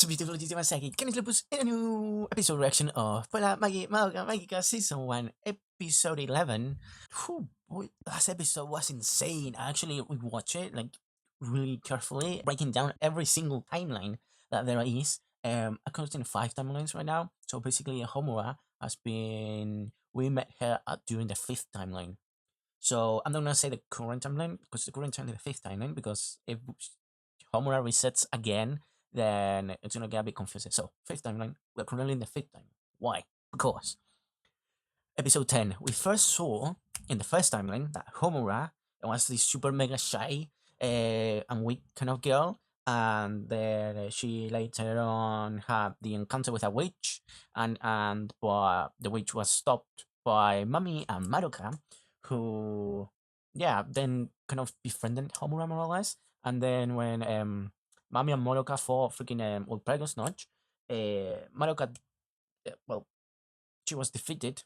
beautiful YouTube Magi, Canis Lupus in a new episode reaction of Puella, Magi, Madoka, Magica Season 1, Episode 11. Whew, boy, last episode was insane. Actually, we watched it like really carefully, breaking down every single timeline that there is. I'm counting 5 timelines right now. So basically, Homura has been. We met her during the 5th timeline. So I'm not gonna say the current timeline because the current timeline is the 5th timeline because if Homura resets again, then it's gonna get a bit confusing. So 5th timeline, we're currently in the 5th timeline. Why? Because episode 10, we first saw in the first timeline that Homura was this super mega shy and weak kind of girl, and then she later on had the encounter with a witch, and the witch was stopped by Mami and Madoka, who then kind of befriended Homura more or less. And then when Mami and Madoka fought freaking Ulprego's Notch, Madoka, well, she was defeated,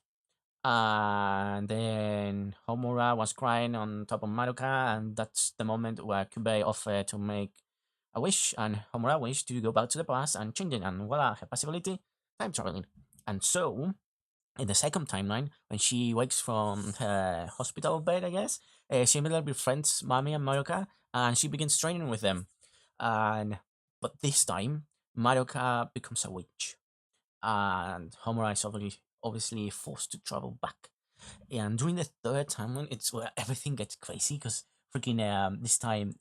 and then Homura was crying on top of Madoka, and that's the moment where Kyubey offered to make a wish, and Homura wished to go back to the past and change it, and voila, her possibility, time traveling. And so, in the second timeline, when she wakes from her hospital bed, I guess, she immediately befriends Mami and Madoka, and she begins training with them. But this time, Madoka becomes a witch, and Homura is obviously forced to travel back. And during the third timeline, it's where everything gets crazy because freaking this time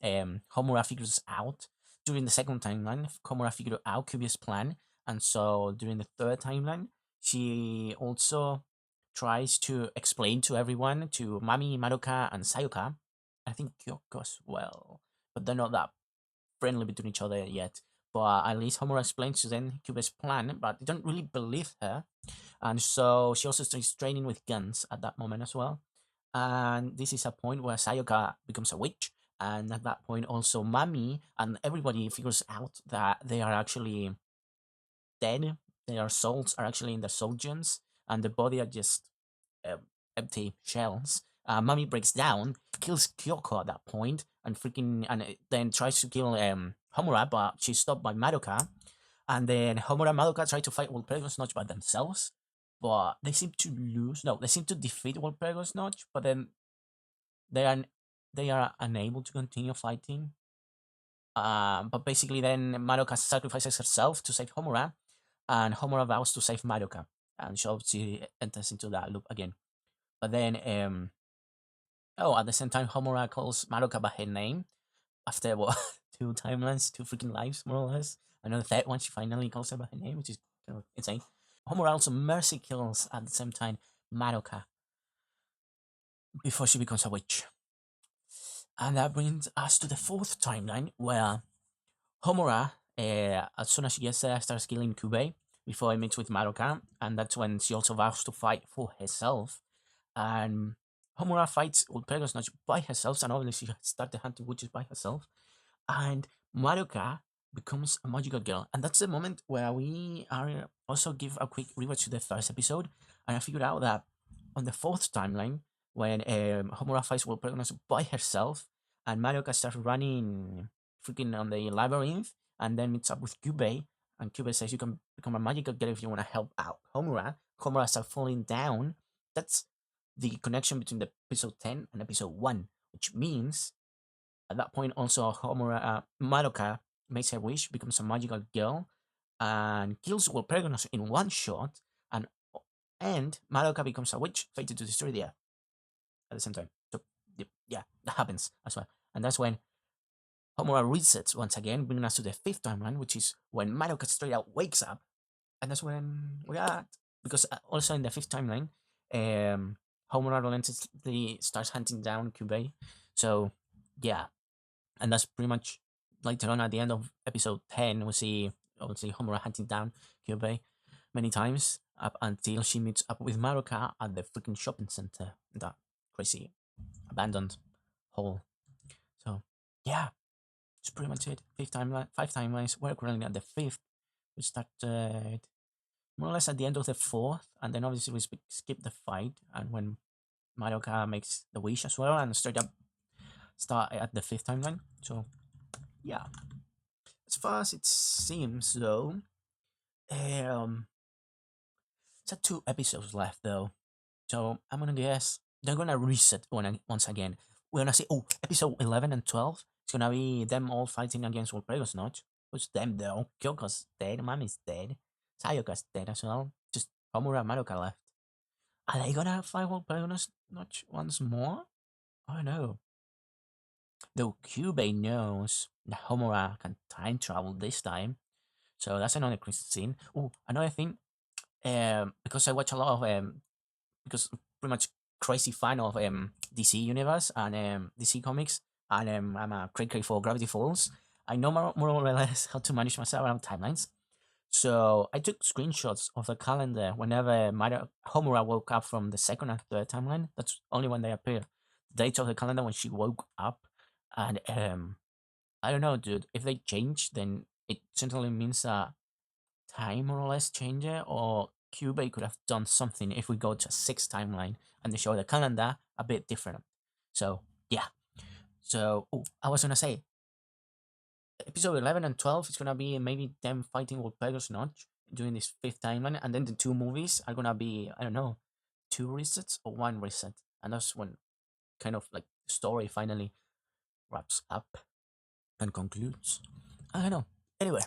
Homura figures out. During the second timeline, Homura figured out Kyubey's plan, and so during the third timeline, she also tries to explain to everyone, to Mami, Madoka, and Sayaka. I think Kyoko as well, but they're not that friendly between each other yet. But at least Homura explains to them Kyubey's plan, but they don't really believe her. And so she also starts training with guns at that moment as well. And this is a point where Sayaka becomes a witch. And at that point, also Mami and everybody figures out that they are actually dead. Their souls are actually in the soul gems, and the body are just empty shells. Mami breaks down, kills Kyoko at that point, and then tries to kill Homura, but she's stopped by Madoka. And then Homura and Madoka try to fight Wolpergo's Notch by themselves, but they seem to lose. No, they seem to defeat Wolpergo's Notch, but then they are unable to continue fighting. But basically, then Madoka sacrifices herself to save Homura, and Homura vows to save Madoka, and she enters into that loop again. But then, at the same time, Homura calls Madoka by her name after what 2 timelines, 2 freaking lives, more or less. And on the third one, she finally calls her by her name, which is kind of insane. Homura also mercy kills at the same time Madoka before she becomes a witch. And that brings us to the 4th timeline, where Homura, as soon as she gets there, starts killing Kyubey before he meets with Madoka, and that's when she also vows to fight for herself. And Homura fights Ulprego's Notch by herself, and obviously she started hunting witches by herself. And Madoka becomes a magical girl, and that's the moment where we are also give a quick rewatch to the first episode, and I figured out that on the 4th timeline, when Homura fights Wolpergo's by herself, and Madoka starts running freaking on the labyrinth, and then meets up with Kyubey, and Kyubey says you can become a magical girl if you want to help out Homura. Homura starts falling down. That's the connection between the episode 10 and episode 1, which means at that point also Homura, Madoka makes her wish, becomes a magical girl, and kills Wolpergonos in one shot, and Madoka becomes a witch, fated to destroy the Earth at the same time. So yeah, that happens as well. And that's when Homura resets once again, bringing us to the 5th timeline, which is when Madoka straight out wakes up, and that's when we are because also in the 5th timeline, Homura relentlessly starts hunting down Kyubey. So yeah, and that's pretty much later on at the end of episode 10, we see obviously Homura hunting down Kyubey many times up until she meets up with Madoka at the freaking shopping center, that crazy abandoned hall. So yeah, it's pretty much it. 5 timelines. We're currently at the 5th. We started more or less at the end of the 4th, and then obviously we skip the fight, and when Madoka makes the wish as well, and straight up start at the 5th timeline. So yeah, as far as it seems, though, um, it's 2 episodes left, though. So I'm gonna guess they're gonna reset once again. We're gonna see, oh, episode 11 and 12. It's gonna be them all fighting against Wolfrego's Notch. Who's them, though? Kyoko's dead, Mami's dead, Sayoka's dead as well. Just Homura and Madoka left. Are they gonna fight Wolfrego's Notch once more? I don't know. Though Kyubey knows that Homura can time travel this time. So that's another crazy scene. Oh, another thing, because I watch a lot of because pretty much crazy fan of DC universe and DC comics, and I'm a crazy for Gravity Falls. I know more or less how to manage myself around timelines. So I took screenshots of the calendar whenever Homura woke up from the second and third timeline. That's only when they appear. The dates of the calendar when she woke up, and I don't know, dude. If they change, then it certainly means a time more or less changer, or Cuba could have done something if we go to a sixth timeline and they show the calendar a bit different. So yeah. So I was gonna say episode 11 and 12 is gonna be maybe them fighting with Pegasus Notch doing this fifth timeline, and then the 2 movies are gonna be, I don't know, 2 resets or 1 reset, and that's when kind of like the story finally wraps up and concludes. I don't know. Anyway,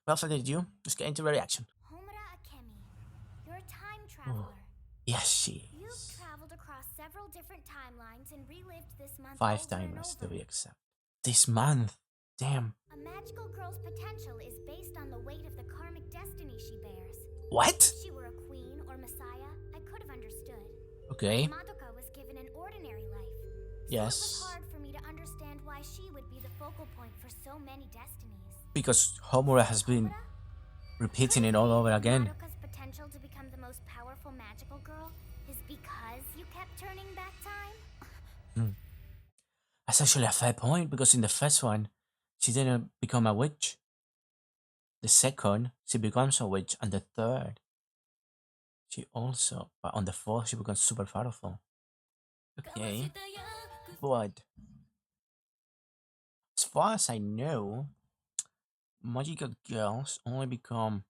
without further ado, let's get into the reaction. Homura Akemi, you're a time traveler. Yes, she You've is. traveled across several different timelines and relived this month 5 over and timelines to over. be exact. This month. Damn. A magical girl's potential is based on the weight of the karmic destiny she bears. What? If she were a queen or messiah, I could have understood. Okay. Madoka was given an ordinary life. So Yes. it was hard for me to understand why she would be the focal point for so many destinies. Because Homura has been Homura? repeating it all over again. Madoka's potential to become the most powerful magical girl is because you kept turning back time? That's actually a fair point, because in the first one, she didn't become a witch. The second, she becomes a witch, and the third, she also, but on the fourth, she becomes super powerful. Okay. But as far as I know, magical girls only become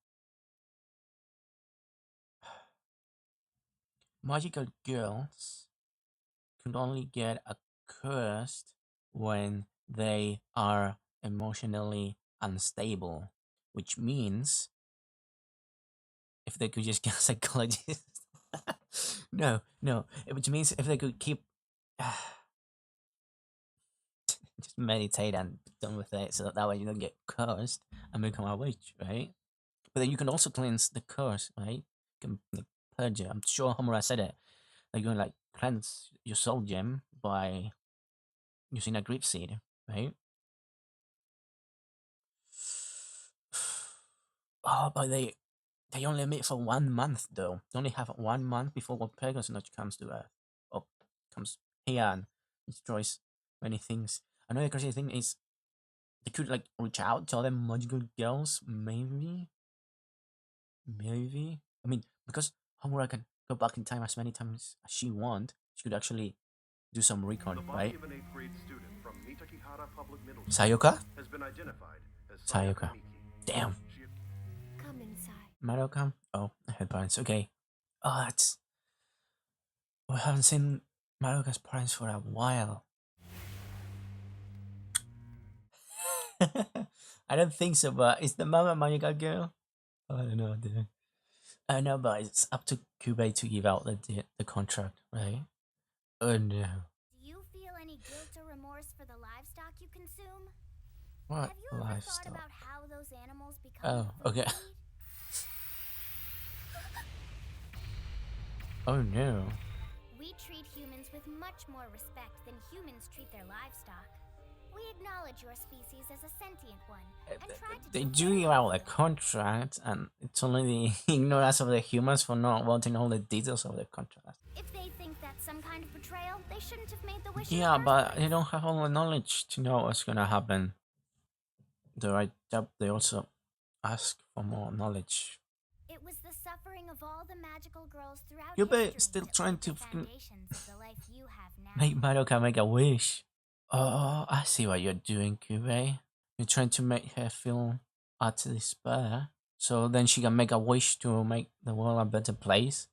magical girls can only get accursed when they are emotionally unstable, which means if they could just get a psychologist. no, which means if they could keep just meditate and be done with it, so that way you don't get cursed and become a witch, right? But then you can also cleanse the curse, right? You can like, purge it. I'm sure Homura said it. Like you can like cleanse your soul gem by using a grief seed, right? Oh, but they only meet for 1 month though. They only have 1 month before what Pegasus Notch comes to Earth. Or comes here and destroys many things. Another crazy thing is they could like reach out to other magical girls, maybe. Maybe. I mean, because Homura can go back in time as many times as she wants, she could actually do some recon, right? Sayoka? Has been identified as Sayoka. Damn. Come inside. Madoka? Oh, her parents. Okay. Oh, that's. We haven't seen Madoka's parents for a while. I don't think so, but is the mama magical girl? I don't know, dude. I know, but it's up to Kyubey to give out the contract, right? Oh no. Do you feel any guilt or remorse for the livestock you consume? What Have you ever thought livestock? about how those animals become Oh, food okay. to eat? Oh no. We treat humans with much more respect than humans treat their livestock. We acknowledge your species as a sentient one and try to They do do give out a contract, and it's only the ignorance of the humans for not wanting all the details of the contract. If they think that's some kind of betrayal, they shouldn't have made the wish. in Yeah, the but first they place. don't have all the knowledge to know what's gonna happen. The right job, they also ask for more knowledge. It was the suffering of all the magical girls throughout You history bet still that trying laid the to fucking foundations of the life you have now. make Madoka make a wish. Oh, I see what you're doing, Kyubey. You're trying to make her feel utter despair. So then she can make a wish to make the world a better place.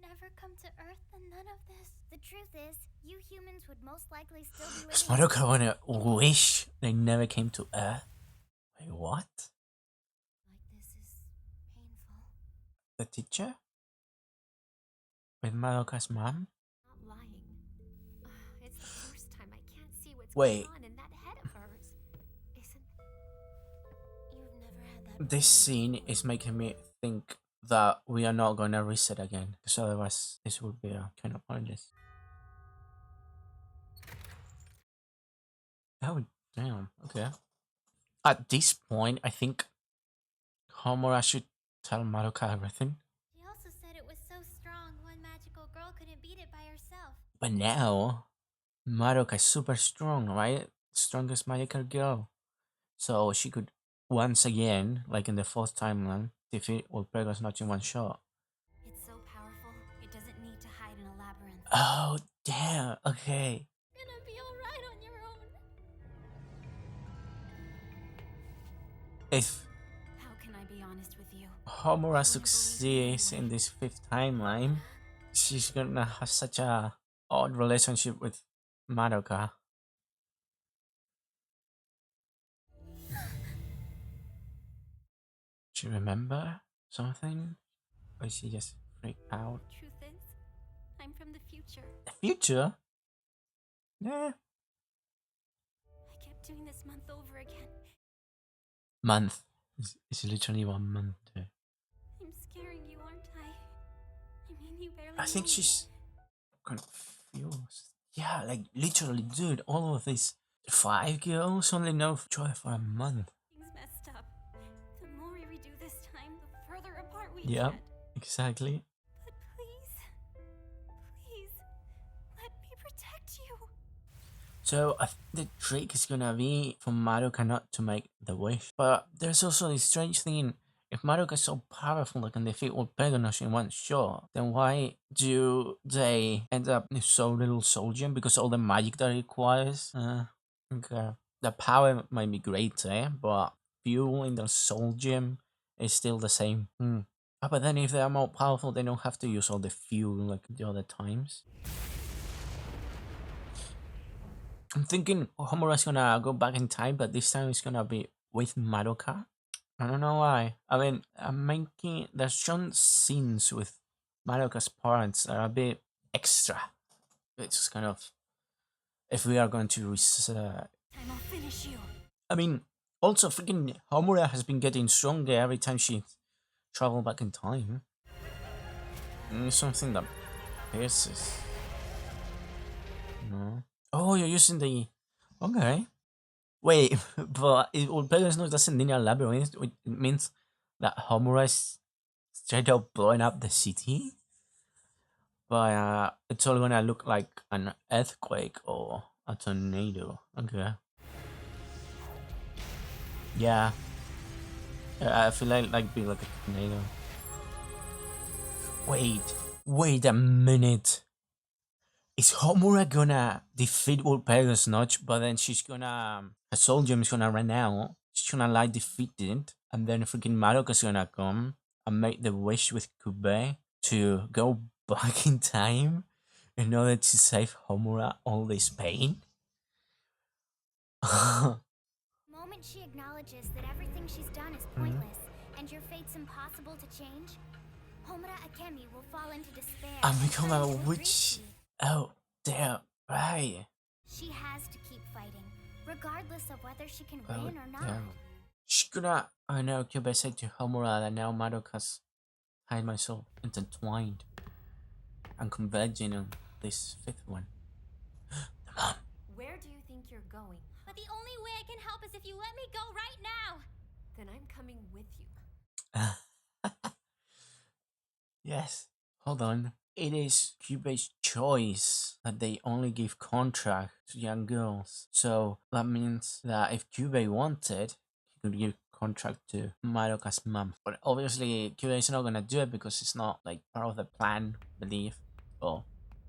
Never come to Earth and none of this. The truth is, you humans would most likely still be living. Does Madoka wanna wish they never came to Earth? Wait, what? Like this is painful. The teacher? With Madoka's mom? Not lying. It's the first time I can't see what's Wait. going on in that head of hers. Isn't You've never had that. This scene is making me think that we are not gonna reset again, because otherwise this would be kind of pointless. Oh damn, okay. At this point, I think Homura should tell Madoka everything. She also said it was so strong, one magical girl couldn't beat it by herself. But now, Madoka is super strong, right? Strongest magical girl. So she could once again, like in the fourth timeline, defeat Wolpega's not in one shot. it's so powerful? It doesn't need to hide in a labyrinth. Oh damn, okay. Gonna be alright on your own. If How can I be honest with you? Homura succeeds in this fifth timeline, she's gonna have such a odd relationship with Madoka. Do you remember something? Or is she just freaked out? Truth is, I'm from the future. The future? Yeah. I kept doing this month over again. Month. It's literally 1 month. Too. I'm scaring you, aren't I? I mean, you barely I think know me. she's confused. Yeah, like literally, dude, all of these 5 girls only know Joy for a month. Things messed up. The more we redo this time, the further apart we Yep. get. Exactly. But please, let me protect you. So I think the trick is gonna be for Madoka not to make the wish. But there's also this strange thing. If Madoka is so powerful that can defeat all Pegasus in one shot, then why do they end up with so little soul gem? Because all the magic that it requires? Okay. The power might be greater, but fuel in the soul gem is still the same. But then if they are more powerful, they don't have to use all the fuel like the other times. I'm thinking Homura's gonna go back in time, but this time it's gonna be with Madoka. I don't know why. I mean, there's some scenes with Madoka's parents that are a bit extra. It's kind of, if we are going to Time I'll finish you. I mean, also freaking Homura has been getting stronger every time she travel back in time. It's something that pierces. No. Oh, you're using the. Okay. Wait, but Pegasus doesn't need a labyrinth. It means that Homura is straight up blowing up the city. But it's all gonna look like an earthquake or a tornado. Okay. Yeah. I feel like being like a tornado. Wait a minute. Is Homura gonna defeat Wolpega's Notch, but then she's gonna... her soul gem is gonna run out. She's gonna lie defeated, and then freaking Madoka's gonna come and make the wish with Kube to go back in time in order to save Homura all this pain? The moment she acknowledges that everything she's done is pointless and your fate's impossible to change, Homura Akemi will fall into despair. And become a turn to witch. greed. Oh, damn, right. She has to keep fighting, regardless of whether she can Oh, win or not. damn. She's gonna... I know, Kube said to Homura that now Madoka's had my soul intertwined and converging on this fifth one. The mom. Where do you think you're going? But the only way I can help is if you let me go right now. Then I'm coming with you. Yes. Hold on. It is Cube's choice that they only give contract to young girls. So that means that if Cube wanted, he could give contract to Madoka's mom. But obviously Cube is not gonna do it because it's not like part of the plan, believe, or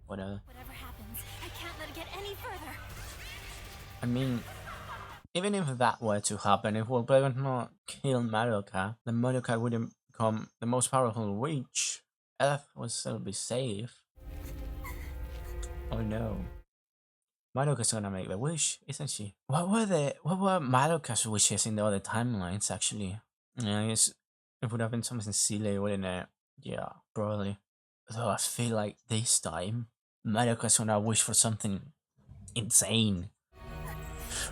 whatever. Whatever happens, I can't let it get any further. I mean, Even if that were to happen, if Puella not kill Madoka, then Madoka wouldn't become the most powerful witch. Earth would still be safe. Oh no. Madoka's gonna make the wish, isn't she? What were Madoka's wishes in the other timelines actually? Yeah, I guess it would have been something silly, wouldn't it? Yeah, probably. Though I feel like this time Madoka's gonna wish for something insane.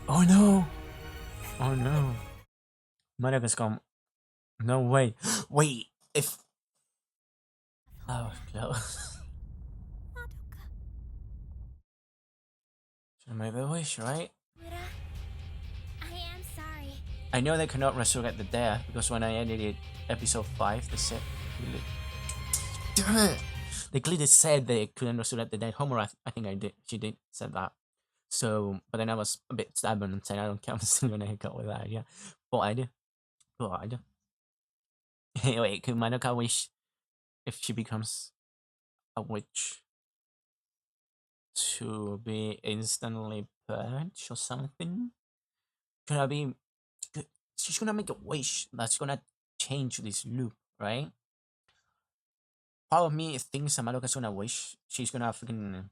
Oh no! Oh no. Madoka's gone. No way. Wait, if. Oh, close. Madoka. Should I make the wish, right? Muda, I am sorry. I know they cannot resurrect the dead because when I edited episode 5, they said. Damn it! They clearly said they couldn't resurrect the dead. Homura, I think I did. She did said that. So, but then I was a bit stubborn and said I don't care. I'm still gonna hiccup with that. Yeah, but I do. But I do. Wait, could Madoka wish if she becomes a witch to be instantly purged or something? Gonna be. She's gonna make a wish that's gonna change this loop, right? Part of me thinks Madoka's gonna wish she's gonna freaking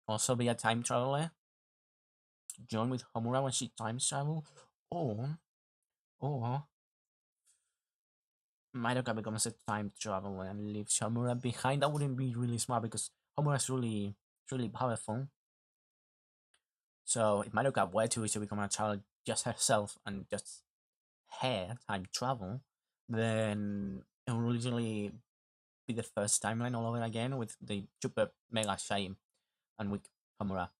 also be a time traveler, join with Homura when she time travel, or Madoka becomes a time traveler and leaves Homura behind. That wouldn't be really smart because Homura's really powerful. So if Madoka were to become a child just herself and just her time travel, then it will really be the first timeline all over again with the super mega shame and with Homura.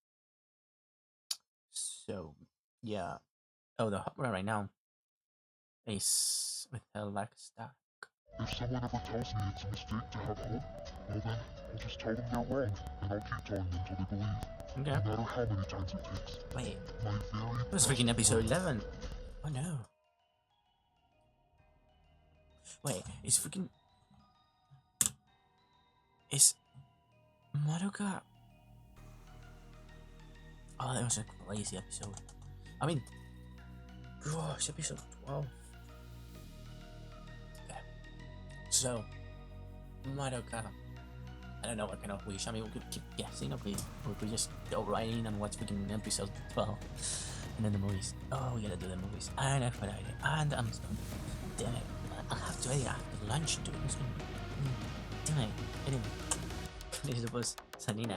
So yeah. Oh, the Homura right now is with her leg stack. If someone ever tells me it's a mistake to have hope, well then, I'll just tell them they're wrong, and I'll keep telling them until they believe. Okay. No matter how many times it takes. Wait, My very it was best freaking episode plan. 11. Oh no. Wait, it's freaking. Is Madoka. Oh, that was a crazy episode. I mean, gosh, episode 12. Okay. So, Madoka. I don't know what kind of wish. I mean, we could keep guessing, or we could just go right in and watch freaking episode 12. And then the movies. Oh, we gotta do the movies. And I've got an idea. And I'm stuck. Damn it. I'll have to edit after lunch, dude. It's gonna be. Damn it. Anyway. This is Lupus. Sanina.